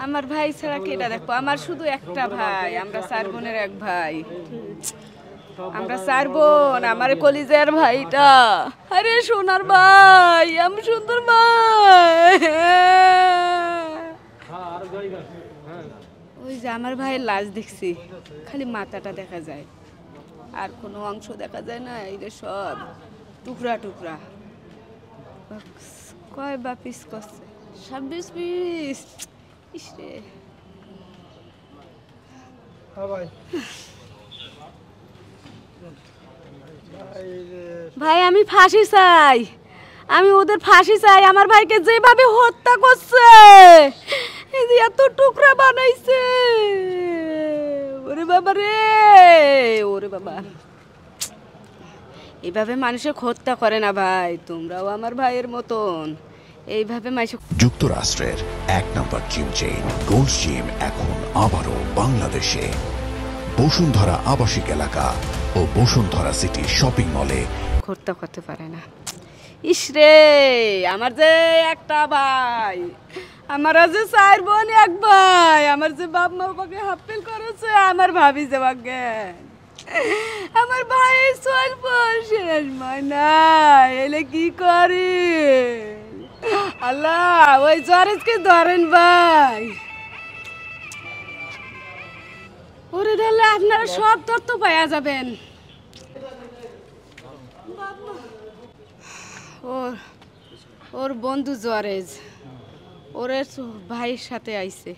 আমার ভাই ছাড়া কেটা দেখবো? আমার শুধু একটা ভাই, আমরা 4 বোনের এক ভাই। আমরা 4 বোন, আমার কলিজার ভাইটা। আরে সোনার ভাই, আমি সুন্দর ভাই। ওই যে আমার ভাইয়ের লাশ দেখছি, খালি মাথাটা দেখা যায়, আর কোনো অংশ দেখা যায় না। এই সব টুকরা টুকরা। কয় বা পিস করছে? 26 পিস। ইসরে ভাই, আমি ফাঁসি চাই, আমি ওদের ফাঁসি চাই। আমার ভাইকে যেভাবে হত্যা করছে, এই যে এত টুকরা বানাইছে, ওরে বাবা রে, ওরে বাবা। এইভাবে মানুষের হত্যা করে না ভাই, তোমরাও আমার ভাইয়ের মতন এইভাবে মানুষ। যুক্তরাষ্ট্রের 1 নম্বর জিম চেইন গোল্ডস জিম এখন আবারও বাংলাদেশে বসুন্ধরা আবাসিক এলাকা ও বসুন্ধরা সিটি শপিং মলে। হত্যা করতে পারে না। ইসরে, আমার যে একটা ভাই, আমার যে 4 বোন এক ভাই, আমার যে বাপ মা বাবাকে হাফেল করেছে, আমার ভাবি যে বাগে, আমার ভাই চলব শেষ মানা এলে কি করি? আল্লাহ, ওই জরেজকে ধরেন ভাই। ওরে ধরলে আপনারা সব তথ্য পাওয়া যাবেন। ওর বন্ধু জরেজ, ওরে ভাইয়ের সাথে আইছে।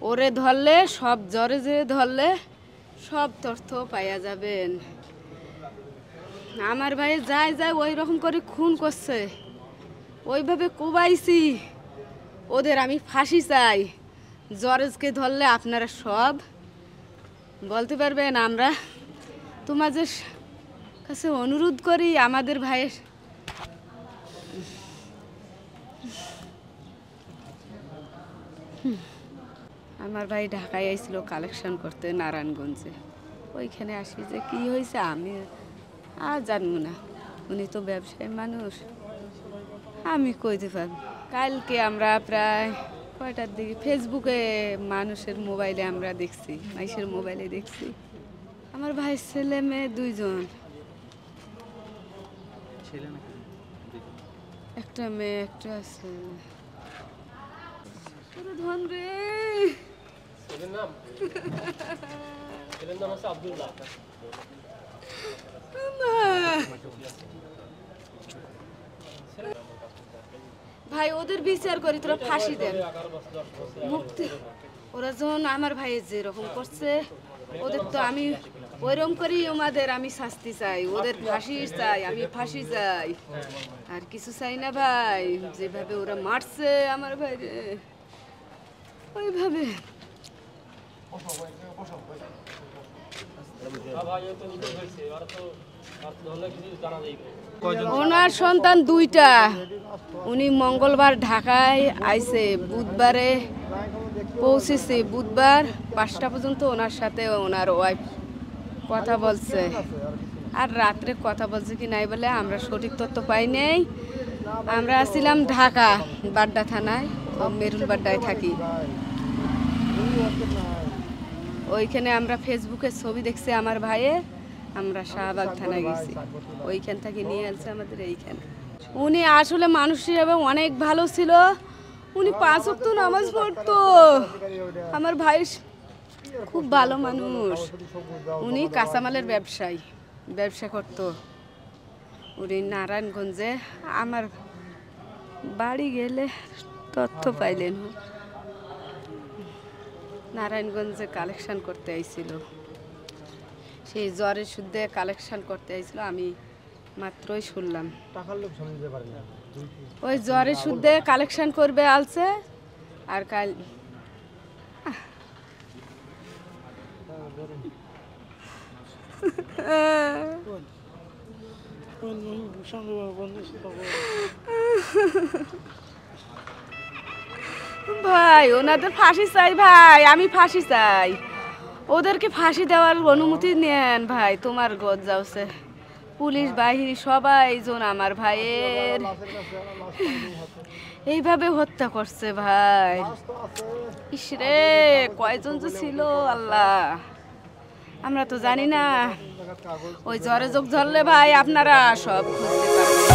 ওরে ধরলে সব, জরেজে ধরলে সব তথ্য পাওয়া যাবেন। আমার ভাই যায় যায় ওই রকম করে খুন করছে, ওইভাবে কুবাইছি ওদের। আমি ফাঁসি চাই। জরেজকে ধরলে আপনারা সব বলতে পারবেন। আমরা তোমাদের কাছে অনুরোধ করি, আমাদের ভাইয়ের আমার ভাই ঢাকায় আইছিল কালেকশন করতে নারায়ণগঞ্জে। ওইখানে আসি যে কি হয়েছে আমি আর জানবো না, উনি তো ব্যবসায়ী মানুষ, আমি কইতে পারবো। কালকে আমরা প্রায় কয়টার দিকে ফেসবুকে মানুষের মোবাইলে আমরা দেখছি, মাইশের মোবাইলে দেখছি আমার ভাইয়ের ছেলে মেয়ে 2 জন, একটা মেয়ে একটা ছেলে। ধন রে, ভাই ওদের বিচার করি, তোরা ফাঁসি দেন, মুক্তি। ওরা যখন আমার ভাইয়ের যেরকম করছে, ওদের তো আমি ওইরকম করি, ওদের আমি শাস্তি চাই, ওদের ফাঁসি চাই, আমি ফাঁসি চাই, আর কিছু চাই না ভাই। যেভাবে ওরা মারছে আমার ভাইরে, ওইভাবে। ওনার সন্তান 2টা। উনি মঙ্গলবার ঢাকায় আইছে, বুধবারে পৌঁছেছে, বুধবার 5টা পর্যন্ত ওনার সাথে ওনার ওয়াইফ কথা বলছে, আর রাত্রে কথা বলছে কি নাই বলে আমরা সঠিক তথ্য পাই নাই। আমরা আসছিলাম ঢাকা বাড্ডা থানায়, মেরুল বাড্ডায় থাকি। ওইখানে আমরা ফেসবুকে ছবি দেখছি আমার ভাইয়ের, আমরা শাহবাগ থানায় গেছি, ওইখান থেকে নিয়ে আসছে আমাদের এইখানে। উনি আসলে মানুষ হিসেবে অনেক ভালো ছিল, উনি 5 ওয়াক্ত নামাজ পড়তো। আমার ভাই খুব ভালো মানুষ, উনি কাঁচামালের ব্যবসা করতো। উনি নারায়ণগঞ্জে, আমার বাড়ি গেলে তথ্য পাইলেন, নারায়ণগঞ্জে কালেকশন করতে আইছিল, সেই জ্বরের শুদ্ধে কালেকশন করতে আইছিল। আমি মাত্রই শুনলাম ওই জ্বরের শুদ্ধে কালেকশন করবে আলছে, আর কাল ভাই ওনাদের ফাঁসি চাই ভাই, আমি ফাঁসি চাই, ওদেরকে ফাঁসি দেওয়ার অনুমতি নেন ভাই। তোমার গজ যাচ্ছে, পুলিশ বাহিনী সবাই জন আমার ভাইয়ের এইভাবে হত্যা করছে ভাই। ইসরে কয়জন যে ছিল আল্লাহ, আমরা তো জানি না। ওই জ্বরে যোগ ধরলে ভাই আপনারা সব খুঁজতে পারবেন।